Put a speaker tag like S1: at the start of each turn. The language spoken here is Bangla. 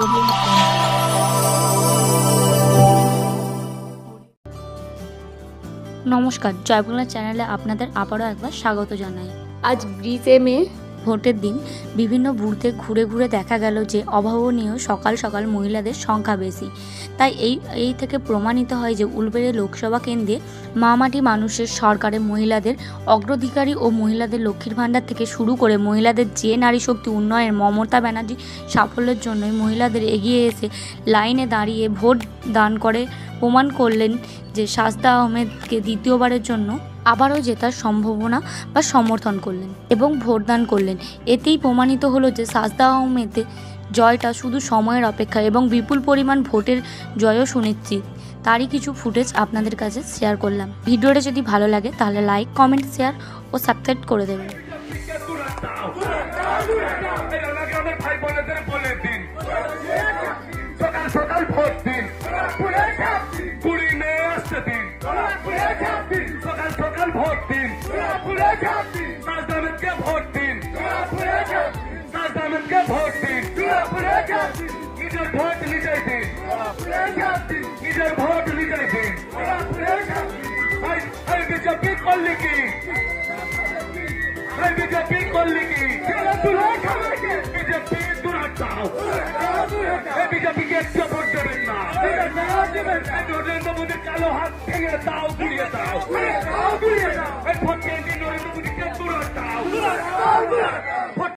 S1: গড়িয়ে নমস্কার, জয়বাংলা চ্যানেলে আপনাদের আবারও একবার স্বাগত জানাই। আজ 20 মে ভোটের দিন বিভিন্ন বুথে ঘুরে ঘুরে দেখা গেল যে অভাবনীয় সকাল সকাল মহিলাদের সংখ্যা বেশি। তাই এই থেকে প্রমাণিত হয় যে উলবেড়ে লোকসভা কেন্দ্রে মামাটি মানুষের সরকারে মহিলাদের অগ্রাধিকারী ও মহিলাদের লক্ষ্মীর ভাণ্ডার থেকে শুরু করে মহিলাদের যে নারী শক্তি উন্নয়ন মমতা ব্যানার্জি সাফল্যের জন্যই মহিলাদের এগিয়ে এসে লাইনে দাঁড়িয়ে ভোট দান করে প্রমাণ করলেন যে শাস্তা আহমেদকে দ্বিতীয়বারের জন্য আবারও জেতার সম্ভাবনা বা সমর্থন করলেন এবং ভোটদান করলেন। এতেই প্রমাণিত হলো যে শাস্তা আহমেদের জয়টা শুধু সময়ের অপেক্ষা এবং বিপুল পরিমাণ ভোটের জয়ও সুনিশ্চিত। তারই কিছু ফুটেজ আপনাদের কাছে শেয়ার করলাম। ভিডিওটা যদি ভালো লাগে তাহলে লাইক, কমেন্ট, শেয়ার ও সাবস্ক্রাইব করে দেবেন।
S2: সকাল ভোট দিন, কুড়ি মে আসতে দিন, সকাল সকাল ভোট দিন, শাহজাহানকে ভোট দিন, শাহজাহানকে ভোট দিন, নিজের ভোট নিজেই দিন, নিজের ভোট নিজেই দিন। বিজেপি করলি কি, বিজেপি করলি কি, বিজেপি দুরাটাও, বিজেপিকে একটা ভোট দেবেন না, নরেন্দ্র মোদীর কালো হাত ভেঙে দাও, ঘুরিয়ে দাও, ভোট কেন্দ্রে নরেন্দ্র মোদীকে দুরাটাও।